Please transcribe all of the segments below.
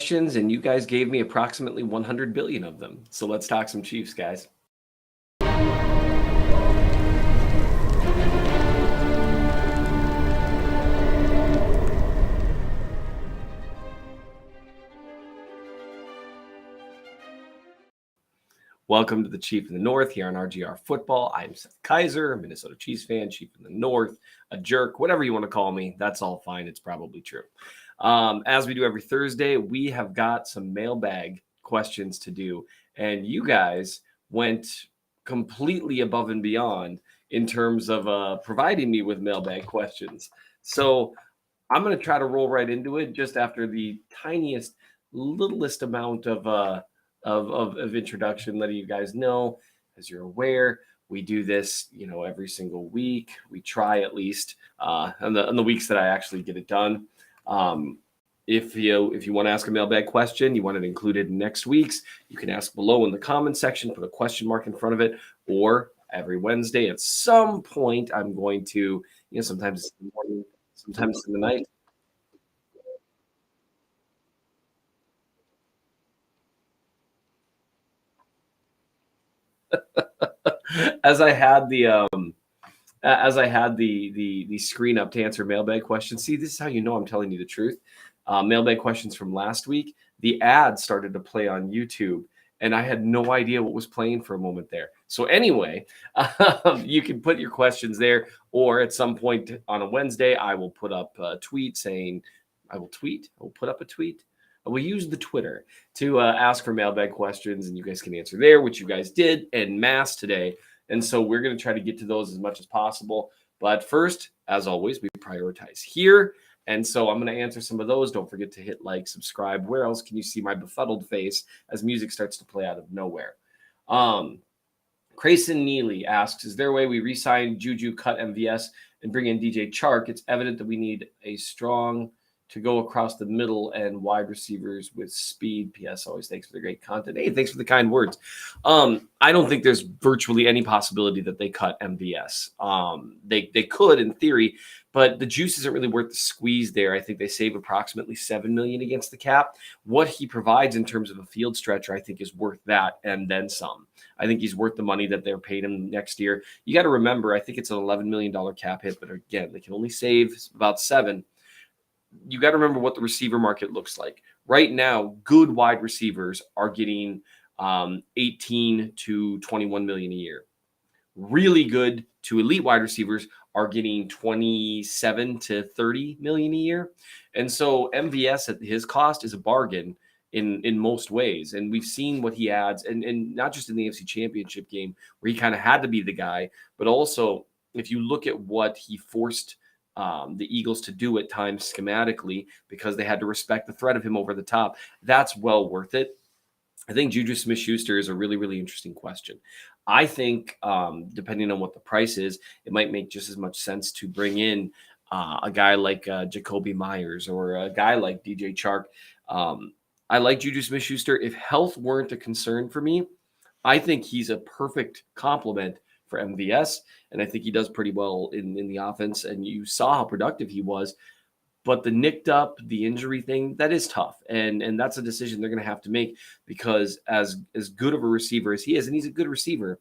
questions, and you guys gave me approximately 100 billion of them. So let's talk some Chiefs, guys. Welcome to the Chief in the North here on RGR Football. I'm Seth Kaiser, a Minnesota Chiefs fan, Chief in the North, a jerk, whatever you want to call me. That's all fine. It's probably true. As we do every Thursday, we have got some mailbag questions to do. And you guys went completely above and beyond in terms of providing me with mailbag questions. So I'm going to try to roll right into it just after the tiniest, littlest amount of introduction, letting you guys know, as you're aware, we do this, every single week. We try at least on the weeks that I actually get it done. If you want to ask a mailbag question, you want it included in next week's, you can ask below in the comment section, put a question mark in front of it, or every Wednesday at some point, I'm going to, sometimes in the morning, sometimes in the night. As I had the screen up to answer mailbag questions. See, this is how you know I'm telling you the truth. Mailbag questions from last week. The ad started to play on YouTube, and I had no idea what was playing for a moment there. So anyway, you can put your questions there, or at some point on a Wednesday, I will put up a tweet saying, I will put up a tweet. I will use the Twitter to ask for mailbag questions, and you guys can answer there, which you guys did en masse today. And so we're going to try to get to those as much as possible. But first, as always, we prioritize here. And so I'm going to answer some of those. Don't forget to hit like, subscribe. Where else can you see my befuddled face as music starts to play out of nowhere? Crayson Neely asks, is there a way we re-sign Juju, cut MVS, and bring in DJ Chark? It's evident that we need a strong to go across the middle and wide receivers with speed. P.S. Always thanks for the great content. Hey, thanks for the kind words. I don't think there's virtually any possibility that they cut MVS. They could in theory, but the juice isn't really worth the squeeze there. I think they save approximately $7 million against the cap. What he provides in terms of a field stretcher, I think, is worth that and then some. I think he's worth the money that they're paying him next year. You got to remember, I think it's an $11 million cap hit, but again, they can only save about $7 million. You got to remember what the receiver market looks like. Right now, good wide receivers are getting 18 to 21 million a year. Really good to elite wide receivers are getting 27 to 30 million a year. And so MVS at his cost is a bargain in most ways. And we've seen what he adds, and not just in the AFC Championship game where he kind of had to be the guy, but also if you look at what he forced the Eagles to do at times schematically because they had to respect the threat of him over the top, that's well worth it. I think Juju Smith-Schuster is a really, really interesting question. I think depending on what the price is, it might make just as much sense to bring in a guy like Jacoby Myers or a guy like DJ Chark. I like Juju Smith-Schuster. If health weren't a concern for me, I think he's a perfect complement for MVS, and I think he does pretty well in the offense, and you saw how productive he was. But the nicked up, the injury thing, that is tough, and that's a decision they're going to have to make because as good of a receiver as he is, and he's a good receiver,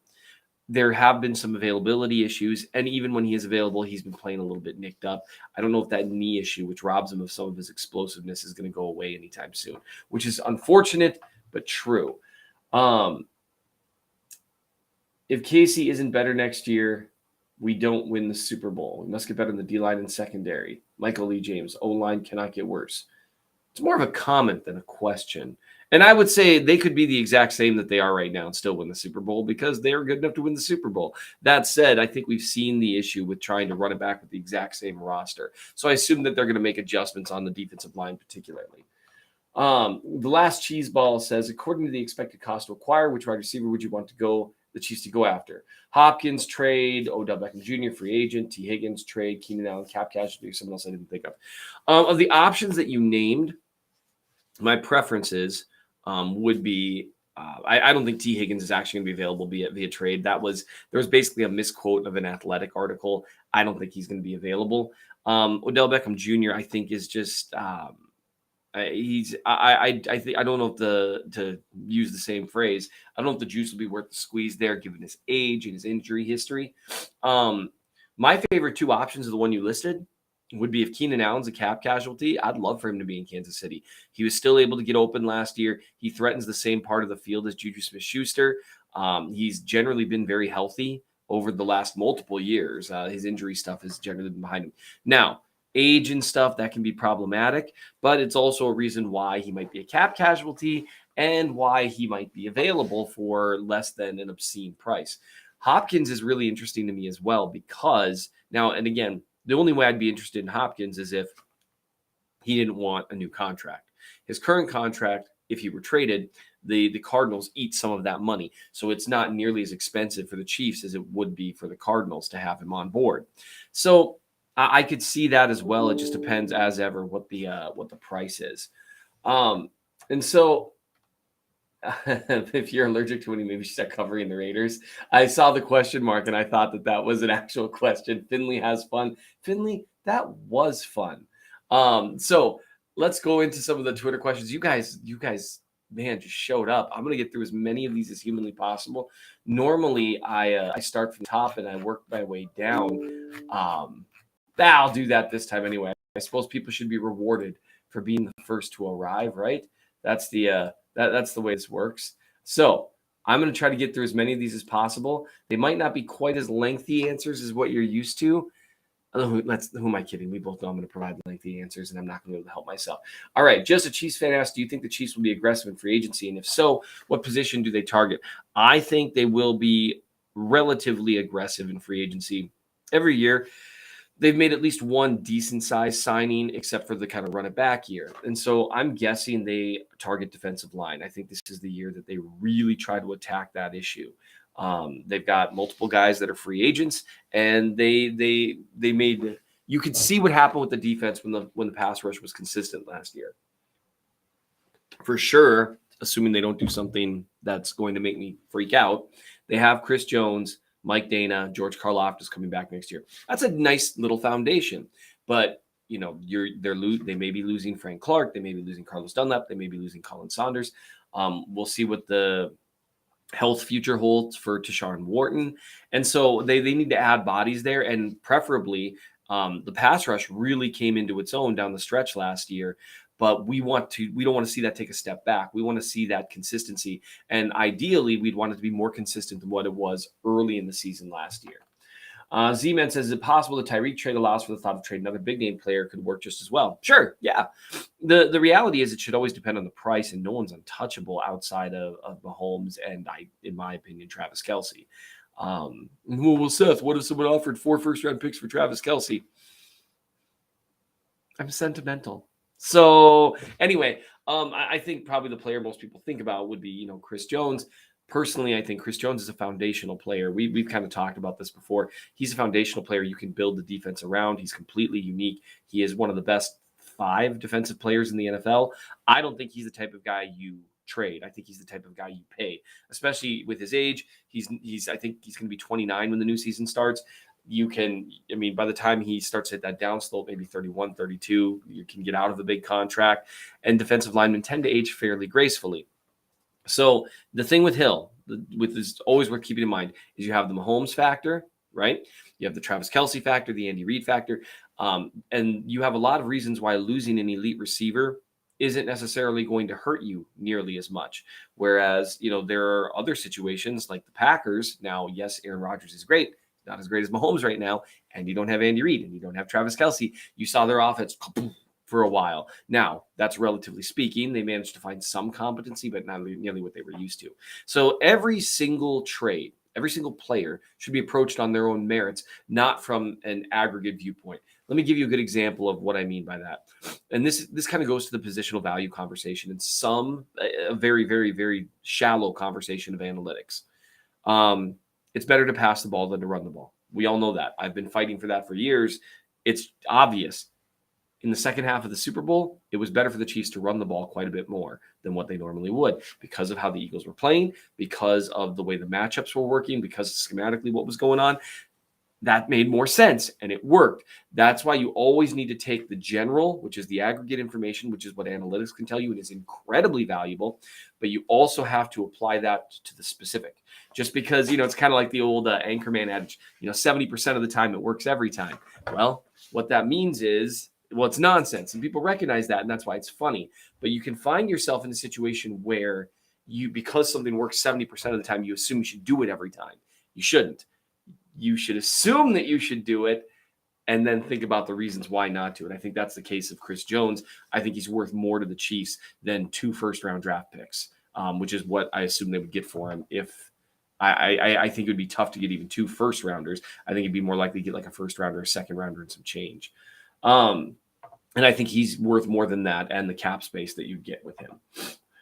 there have been some availability issues, and even when he is available, he's been playing a little bit nicked up. I don't know if that knee issue, which robs him of some of his explosiveness, is going to go away anytime soon, which is unfortunate but true. If Casey isn't better next year, we don't win the Super Bowl. We must get better in the D-line and secondary. Michael Lee James, O-line cannot get worse. It's more of a comment than a question. And I would say they could be the exact same that they are right now and still win the Super Bowl because they are good enough to win the Super Bowl. That said, I think we've seen the issue with trying to run it back with the exact same roster. So I assume that they're going to make adjustments on the defensive line particularly. The last cheese ball says, according to the expected cost to acquire, which wide receiver would you want the Chiefs to go after? Hopkins trade, Odell Beckham Jr. free agent, T. Higgins trade, Keenan Allen cap casualty, someone else I didn't think of. Of the options that you named, my preferences would be I don't think T. Higgins is actually going to be available via trade. There was basically a misquote of an Athletic article. I don't think he's going to be available. Odell Beckham Jr. I think is just I think I don't know if to use the same phrase. I don't know if the juice will be worth the squeeze there, given his age and his injury history. My favorite two options are the one you listed. Would be if Keenan Allen's a cap casualty. I'd love for him to be in Kansas City. He was still able to get open last year. He threatens the same part of the field as Juju Smith-Schuster. He's generally been very healthy over the last multiple years. His injury stuff has generally been behind him. Now, age and stuff, that can be problematic, but it's also a reason why he might be a cap casualty and why he might be available for less than an obscene price. Hopkins is really interesting to me as well because now, and again, the only way I'd be interested in Hopkins is if he didn't want a new contract. His current contract, if he were traded, the Cardinals eat some of that money. So it's not nearly as expensive for the Chiefs as it would be for the Cardinals to have him on board. So I could see that as well. It just depends, as ever, what the price is. And so if you're allergic to winning, maybe you should start covering the Raiders. I saw the question mark and I thought that was an actual question. Finley has fun. Finley, that was fun. So let's go into some of the Twitter questions. You guys, man, just showed up. I'm going to get through as many of these as humanly possible. Normally, I start from the top and I work my way down. I'll do that this time anyway. I suppose people should be rewarded for being the first to arrive, right? That's the way this works. So I'm going to try to get through as many of these as possible. They might not be quite as lengthy answers as what you're used to. Who am I kidding? We both know I'm going to provide lengthy answers, and I'm not going to be able to help myself. All right, just a Chiefs fan asked, do you think the Chiefs will be aggressive in free agency? And if so, what position do they target? I think they will be relatively aggressive in free agency every year. They've made at least one decent-sized signing, except for the kind of run-it-back year. And so I'm guessing they target defensive line. I think this is the year that they really try to attack that issue. They've got multiple guys that are free agents, and they made – you could see what happened with the defense when the pass rush was consistent last year. For sure, assuming they don't do something that's going to make me freak out, they have Chris Jones – Mike Dana, George Karlaftis coming back next year. That's a nice little foundation. But, you know, they may be losing Frank Clark. They may be losing Carlos Dunlap. They may be losing Colin Saunders. We'll see what the health future holds for Tashawn Wharton. And so they need to add bodies there. And preferably, the pass rush really came into its own down the stretch last year. But we don't want to see that take a step back. We want to see that consistency. And ideally, we'd want it to be more consistent than what it was early in the season last year. Z-Man says, is it possible the Tyreek trade allows for the thought of trading another big name player could work just as well? Sure, yeah. The reality is it should always depend on the price, and no one's untouchable outside of Mahomes and, in my opinion, Travis Kelce. Well, Seth, what if someone offered 4 first-round picks for Travis Kelce? I'm sentimental. So anyway, I think probably the player most people think about would be, Chris Jones. Personally, I think Chris Jones is a foundational player. We've kind of talked about this before. He's a foundational player you can build the defense around. He's completely unique. He is one of the best 5 defensive players in the NFL. I don't think he's the type of guy you trade. I think he's the type of guy you pay, especially with his age. I think he's going to be 29 when the new season starts. By the time he starts to hit that down slope, maybe 31, 32, you can get out of the big contract, and defensive linemen tend to age fairly gracefully. So the thing with Hill, is always worth keeping in mind, is you have the Mahomes factor, right? You have the Travis Kelce factor, the Andy Reid factor, and you have a lot of reasons why losing an elite receiver isn't necessarily going to hurt you nearly as much. Whereas, there are other situations like the Packers. Now, yes, Aaron Rodgers is great. Not as great as Mahomes right now, and you don't have Andy Reid, and you don't have Travis Kelce. You saw their offense for a while. Now, that's relatively speaking. They managed to find some competency, but not nearly what they were used to. So every single trade, every single player should be approached on their own merits, not from an aggregate viewpoint. Let me give you a good example of what I mean by that. And this kind of goes to the positional value conversation and a very, very, very shallow conversation of analytics. It's better to pass the ball than to run the ball. We all know that. I've been fighting for that for years. It's obvious. In the second half of the Super Bowl, it was better for the Chiefs to run the ball quite a bit more than what they normally would because of how the Eagles were playing, because of the way the matchups were working, because schematically what was going on. that made more sense and it worked. That's why you always need to take the general, which is the aggregate information, which is what analytics can tell you and is incredibly valuable. But you also have to apply that to the specific. Just because, it's kind of like the old Anchorman adage, 70% of the time it works every time. Well, what that means is, it's nonsense. And people recognize that. And that's why it's funny. But you can find yourself in a situation where because something works 70% of the time, you assume you should do it every time. You shouldn't. You should assume that you should do it and then think about the reasons why not to. And I think that's the case of Chris Jones. I think he's worth more to the Chiefs than 2 first-round draft picks, which is what I assume they would get for him. If I think it would be tough to get even 2 first-rounders. I think it'd be more likely to get like a first-rounder, a second-rounder, and some change. And I think he's worth more than that and the cap space that you get with him.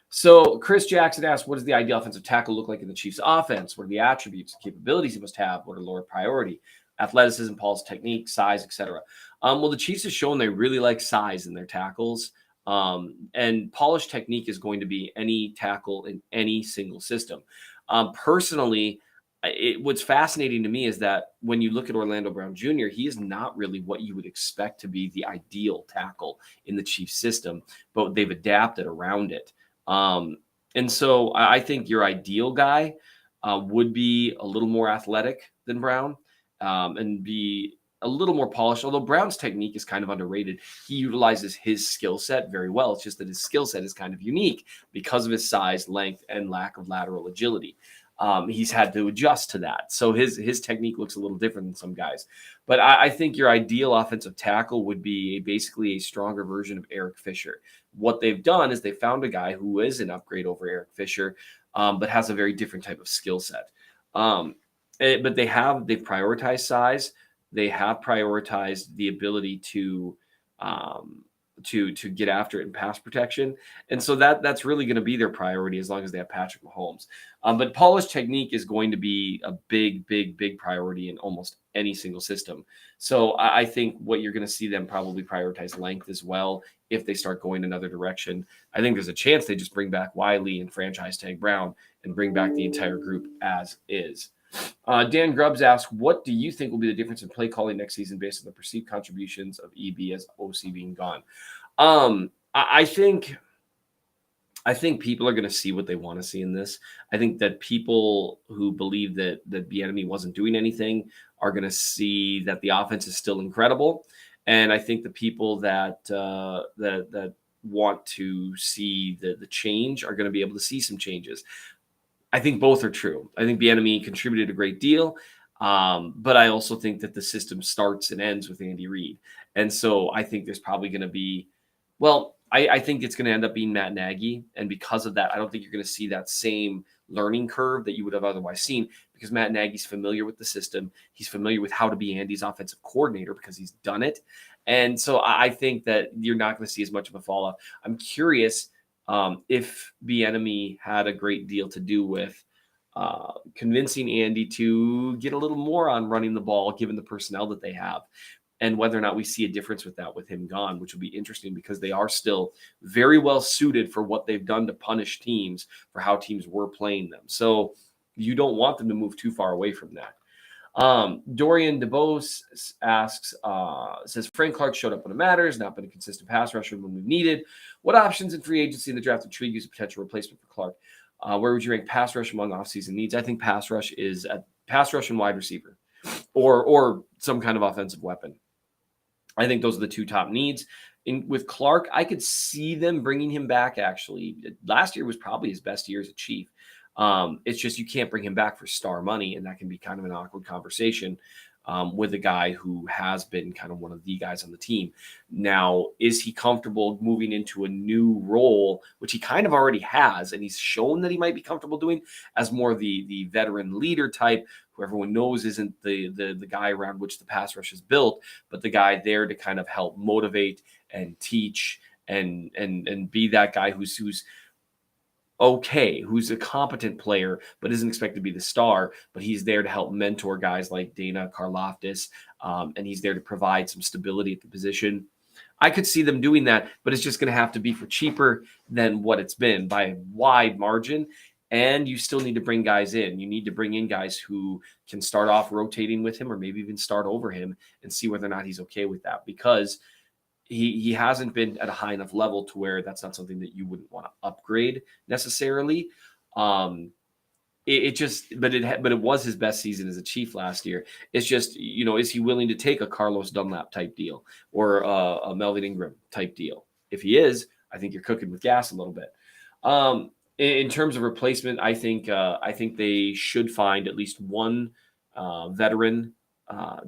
So Chris Jackson asked, what does the ideal offensive tackle look like in the Chiefs offense? What are the attributes, capabilities he must have? What are lower priority? Athleticism, polished technique, size, etc. Well, the Chiefs have shown they really like size in their tackles. And polished technique is going to be any tackle in any single system. Personally, what's fascinating to me is that when you look at Orlando Brown Jr., he is not really what you would expect to be the ideal tackle in the Chiefs system, but they've adapted around it. And so I think your ideal guy would be a little more athletic than Brown and be a little more polished, although Brown's technique is kind of underrated. He utilizes his skill set very well. It's just that his skill set is kind of unique because of his size, length, and lack of lateral agility. He's had to adjust to that. So his technique looks a little different than some guys. But I think your ideal offensive tackle would be basically a stronger version of Eric Fisher. What they've done is they found a guy who is an upgrade over Eric Fisher, but has a very different type of skill set. But they've prioritized size. They have prioritized the ability to get after it in pass protection. And so that's really going to be their priority as long as they have Patrick Mahomes. But polished technique is going to be a big, big, big priority in almost any single system. So I think what you're going to see them probably prioritize length as well if they start going another direction. I think there's a chance they just bring back Wiley and franchise tag Brown and bring back the entire group as is. Dan Grubbs asks, what do you think will be the difference in play calling next season based on the perceived contributions of EB as OC being gone? I think people are going to see what they want to see in this. I think that people who believe that Bieniemy wasn't doing anything are going to see that the offense is still incredible. And I think the people that want to see the change are going to be able to see some changes. I think both are true. I think Bieniemy contributed a great deal, but I also think that the system starts and ends with Andy Reid. And so I think there's probably going to be, I think it's going to end up being Matt Nagy. And because of that, I don't think you're going to see that same learning curve that you would have otherwise seen because Matt Nagy's familiar with the system. He's familiar with how to be Andy's offensive coordinator because he's done it. And so I think that you're not going to see as much of a fall off. I'm curious if Bieniemy had a great deal to do with convincing Andy to get a little more on running the ball, given the personnel that they have, and whether or not we see a difference with that with him gone, which will be interesting because they are still very well suited for what they've done to punish teams for how teams were playing them. So you don't want them to move too far away from that. Dorian DeBose asks, says Frank Clark showed up when it matters, not been a consistent pass rusher when we've needed. What options in free agency in the draft intrigue you as a potential replacement for Clark? Where would you rank pass rush among offseason needs? I think pass rush is a pass rush and wide receiver or some kind of offensive weapon. I think those are the 2 top needs. With Clark, I could see them bringing him back, actually. Last year was probably his best year as a Chief. It's just you can't bring him back for star money, and that can be kind of an awkward conversation with a guy who has been kind of one of the guys on the team. Now, is he comfortable moving into a new role, which he kind of already has, and he's shown that he might be comfortable doing as more the veteran leader type, who everyone knows isn't the guy around which the pass rush is built, but the guy there to kind of help motivate and teach and be that guy who's okay, who's a competent player, but isn't expected to be the star, but he's there to help mentor guys like Dana Karlaftis, and he's there to provide some stability at the position. I could see them doing that, but it's just going to have to be for cheaper than what it's been by a wide margin. And you still need to bring guys in. You need to bring in guys who can start off rotating with him or maybe even start over him and see whether or not he's okay with that, because he hasn't been at a high enough level to where that's not something that you wouldn't want to upgrade necessarily. But it was his best season as a Chief last year. It's just, is he willing to take a Carlos Dunlap type deal or a Melvin Ingram type deal? If he is, I think you're cooking with gas a little bit. In terms of replacement, I think they should find at least one veteran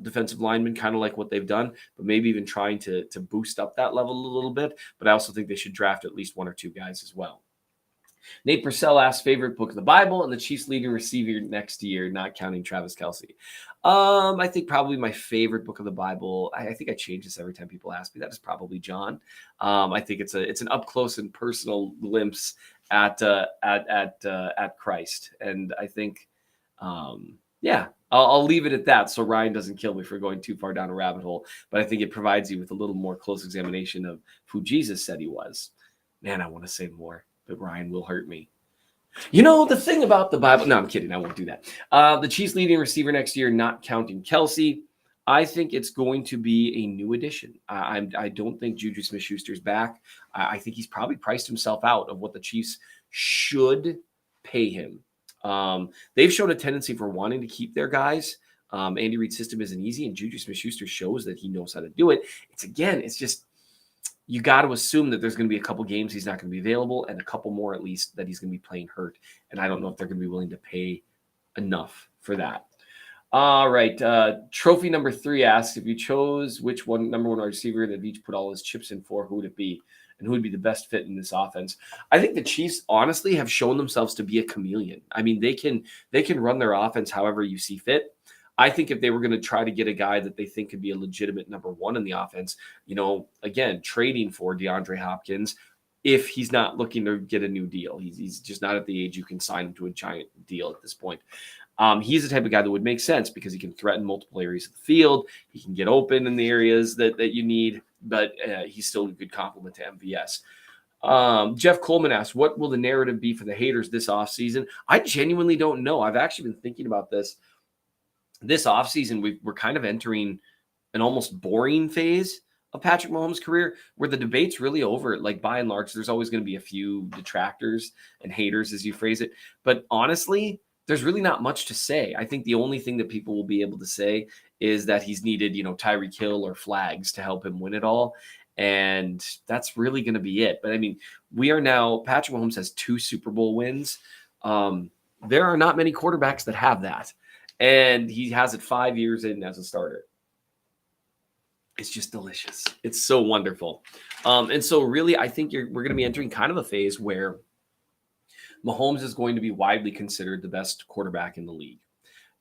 defensive lineman, kind of like what they've done, but maybe even trying to boost up that level a little bit. But I also think they should draft at least one or two guys as well. Nate Purcell asked favorite book of the Bible and the Chiefs leading receiver next year, not counting Travis Kelce. I think probably my favorite book of the Bible, I think I change this every time people ask me, that is probably John. I think it's an up close and personal glimpse at Christ. And I think, I'll leave it at that so Ryan doesn't kill me for going too far down a rabbit hole. But I think it provides you with a little more close examination of who Jesus said he was. Man, I want to say more, but Ryan will hurt me. The thing about the Bible, no, I'm kidding. I won't do that. The Chiefs leading receiver next year, not counting Kelce, I think it's going to be a new addition. I don't think Juju Smith-Schuster's back. I think he's probably priced himself out of what the Chiefs should pay him. They've shown a tendency for wanting to keep their guys. Andy Reid's system isn't easy, and Juju Smith-Schuster shows that he knows how to do it. It's just, you got to assume that there's going to be a couple games he's not going to be available and a couple more at least that he's going to be playing hurt. And I don't know if they're going to be willing to pay enough for that. All right. Trophy number 3 asks, if you chose which number one receiver that Veach put all his chips in for, who would it be? And who would be the best fit in this offense? I think the Chiefs honestly have shown themselves to be a chameleon. I mean, they can run their offense however you see fit. I think if they were going to try to get a guy that they think could be a legitimate number one in the offense, again, trading for DeAndre Hopkins, if he's not looking to get a new deal, he's just not at the age you can sign him to a giant deal at this point. He's the type of guy that would make sense because he can threaten multiple areas of the field. He can get open in the areas that you need, but he's still a good complement to MVS. Jeff Coleman asked, what will the narrative be for the haters this offseason? I genuinely don't know. I've actually been thinking about this. This offseason, we're kind of entering an almost boring phase of Patrick Mahomes' career where the debate's really over. Like, by and large, there's always going to be a few detractors and haters, as you phrase it. But honestly, there's really not much to say. I think the only thing that people will be able to say is that he's needed, Tyreek Hill or flags to help him win it all. And that's really going to be it. But I mean, Patrick Mahomes has 2 Super Bowl wins. There are not many quarterbacks that have that. And he has it 5 years in as a starter. It's just delicious. It's so wonderful. And so really, I think we're going to be entering kind of a phase where Mahomes is going to be widely considered the best quarterback in the league.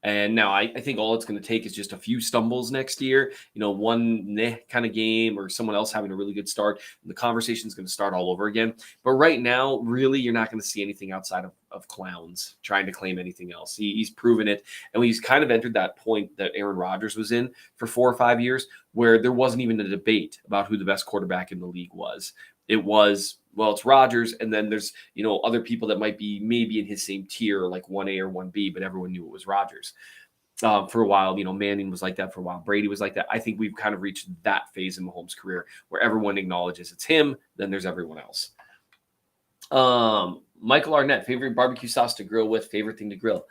And now I think all it's going to take is just a few stumbles next year, one kind of game or someone else having a really good start. And the conversation is going to start all over again. But right now, really, you're not going to see anything outside of clowns trying to claim anything else. He's proven it. And he's kind of entered that point that Aaron Rodgers was in for 4 or 5 years where there wasn't even a debate about who the best quarterback in the league was. It was, well, it's Rodgers, and then there's, other people that might be maybe in his same tier, like 1A or 1B, but everyone knew it was Rodgers. For a while, Manning was like that for a while. Brady was like that. I think we've kind of reached that phase in Mahomes' career where everyone acknowledges it's him, then there's everyone else. Michael Arnett, favorite barbecue sauce to grill with, favorite thing to grill.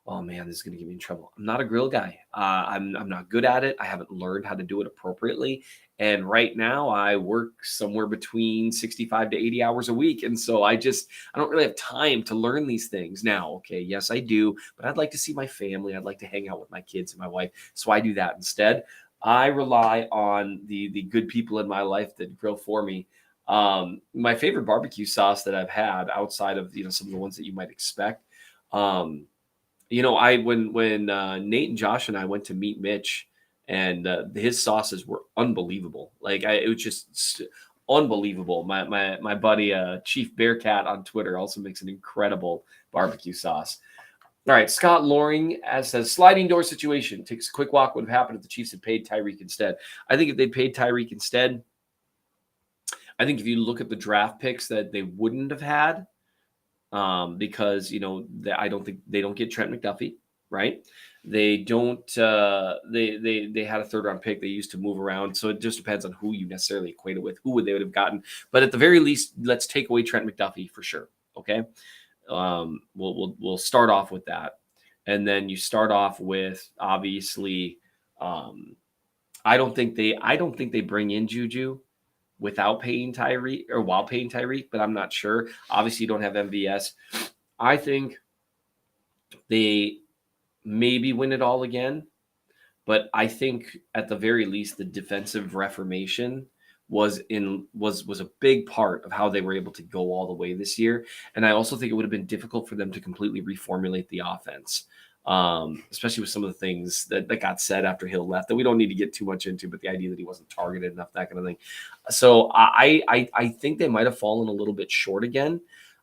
Oh man, this is going to get me in trouble. I'm not a grill guy. I'm not good at it. I haven't learned how to do it appropriately. And right now I work somewhere between 65 to 80 hours a week. And so I don't really have time to learn these things now. Okay. Yes, I do, but I'd like to see my family. I'd like to hang out with my kids and my wife. So I do that instead. I rely on the good people in my life that grill for me. My favorite barbecue sauce that I've had outside of, some of the ones that you might expect, when Nate and Josh and I went to meet Mitch, and his sauces were unbelievable. It was just unbelievable. My buddy Chief Bearcat on Twitter also makes an incredible barbecue sauce. All right, Scott Loring says sliding door situation. Takes a quick walk. Would have happened if the Chiefs had paid Tyreek instead. I think if they paid Tyreek instead, I think if you look at the draft picks that they wouldn't have had. because I don't think they don't get Trent McDuffie, right? They don't. They had a third round pick they used to move around, so it just depends on who you necessarily equate it with, who would they would have gotten. But at the very least, let's take away Trent McDuffie for sure. Okay, we'll start off with that, and then you start off with obviously. I don't think they bring in Juju without paying Tyreek or while paying Tyreek, but I'm not sure. Obviously, you don't have MVS. I think they maybe win it all again, but I think at the very least the defensive reformation was a big part of how they were able to go all the way this year. And I also think it would have been difficult for them to completely reformulate the offense. Especially with some of the things that got said after Hill left that we don't need to get too much into, but the idea that he wasn't targeted enough, that kind of thing. So I think they might have fallen a little bit short again.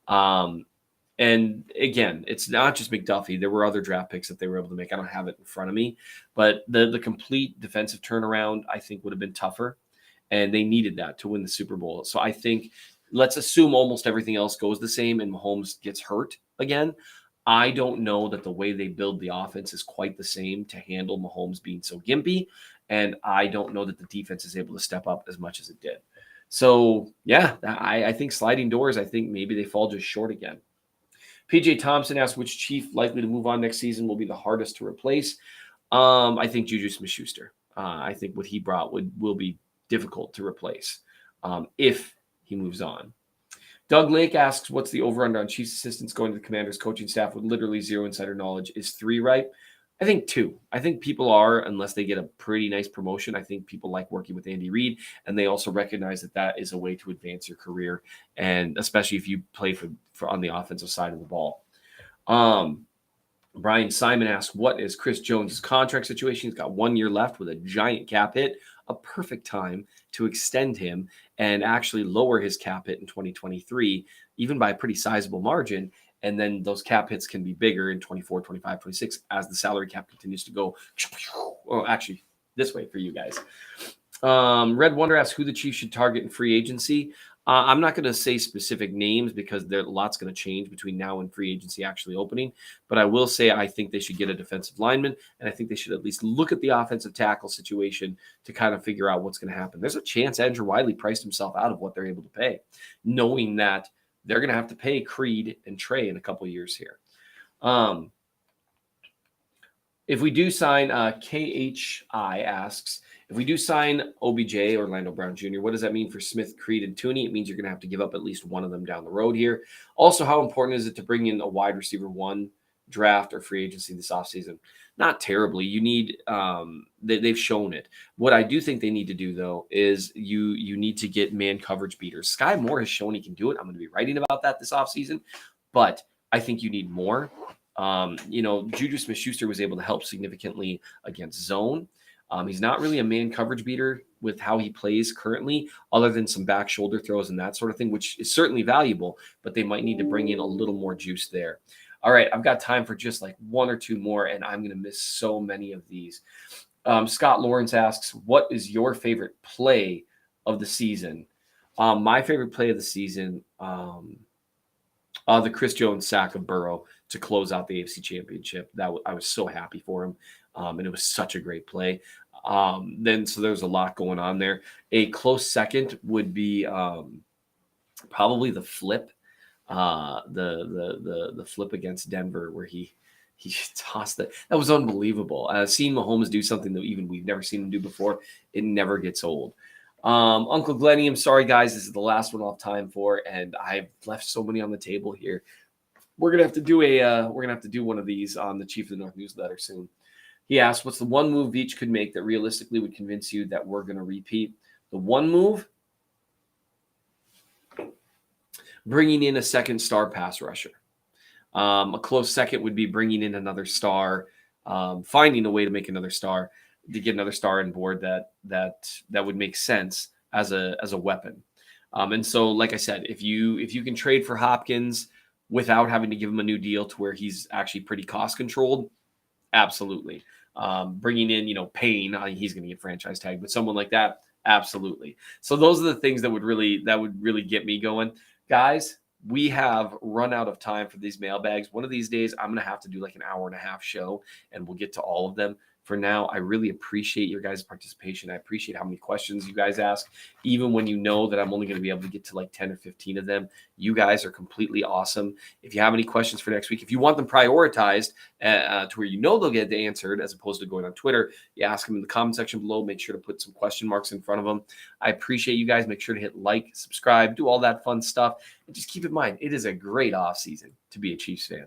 And again, it's not just McDuffie. There were other draft picks that they were able to make. I don't have it in front of me, but the complete defensive turnaround I think would have been tougher, and they needed that to win the Super Bowl. So I think let's assume almost everything else goes the same and Mahomes gets hurt again. I don't know that the way they build the offense is quite the same to handle Mahomes being so gimpy, and I don't know that the defense is able to step up as much as it did. So yeah, I think sliding doors. I think maybe they fall just short again. PJ Thompson asked which Chief likely to move on next season will be the hardest to replace. I think Juju Smith-Schuster. I think what he brought will be difficult to replace if he moves on. Doug Lake asks, what's the over-under on Chiefs assistants going to the Commanders coaching staff with literally zero insider knowledge? Is 3 right? I think 2. I think people are, unless they get a pretty nice promotion, I think people like working with Andy Reid, and they also recognize that that is a way to advance your career, and especially if you play for on the offensive side of the ball. Brian Simon asks, what is Chris Jones' contract situation? He's got 1 year left with a giant cap hit, a perfect time to extend him and actually lower his cap hit in 2023, even by a pretty sizable margin. And then those cap hits can be bigger in 24, 25, 26 as the salary cap continues to go. Well, actually, this way for you guys. Red Wonder asks who the Chiefs should target in free agency. I'm not going to say specific names because a lot's going to change between now and free agency actually opening. But I will say I think they should get a defensive lineman, and I think they should at least look at the offensive tackle situation to kind of figure out what's going to happen. There's a chance Andrew Wiley priced himself out of what they're able to pay, knowing that they're going to have to pay Creed and Trey in a couple of years here. If we do sign, KHI asks, if we do sign OBJ, Orlando Brown Jr., what does that mean for Smith, Creed, and Tooney? It means you're going to have to give up at least one of them down the road here. Also, how important is it to bring in a wide receiver 1 draft or free agency this offseason? Not terribly. You need they've shown it. What I do think they need to do, though, is you need to get man coverage beaters. Sky Moore has shown he can do it. I'm going to be writing about that this offseason, but I think you need more. Juju Smith-Schuster was able to help significantly against zone. He's not really a man coverage beater with how he plays currently, other than some back shoulder throws and that sort of thing, which is certainly valuable, but they might need to bring in a little more juice there. All right, I've got time for just like 1 or 2 more, and I'm going to miss so many of these. Scott Lawrence asks, what is your favorite play of the season? My favorite play of the season, the Chris Jones sack of Burrow to close out the AFC Championship. I was so happy for him, and it was such a great play. So there's a lot going on there. A close second would be probably the flip, the flip against Denver where he tossed that. That was unbelievable. Seeing Mahomes do something that even we've never seen him do before, it never gets old. Uncle Glenny, I'm sorry guys, this is the last one I'll have time for, and I've left so many on the table here. We're gonna have to do one of these on the Chief of the North newsletter soon. He asked, what's the one move Veach could make that realistically would convince you that we're gonna repeat? The one move, bringing in a second star pass rusher. A close second would be bringing in another star, finding a way to make another star, to get another star on board that would make sense as a weapon. And so, like I said, if you can trade for Hopkins without having to give him a new deal to where he's actually pretty cost controlled, absolutely. Bringing in, Payne, he's going to get franchise tag, but someone like that, absolutely. So those are the things that would really get me going, guys. we have run out of time for these mailbags. One of these days, I'm going to have to do like an hour and a half show, and we'll get to all of them. For now, I really appreciate your guys' participation. I appreciate how many questions you guys ask, even when you know that I'm only going to be able to get to like 10 or 15 of them. You guys are completely awesome. If you have any questions for next week, if you want them prioritized to where you know they'll get answered as opposed to going on Twitter, you ask them in the comment section below. Make sure to put some question marks in front of them. I appreciate you guys. Make sure to hit like, subscribe, do all that fun stuff. And just keep in mind, it is a great offseason to be a Chiefs fan.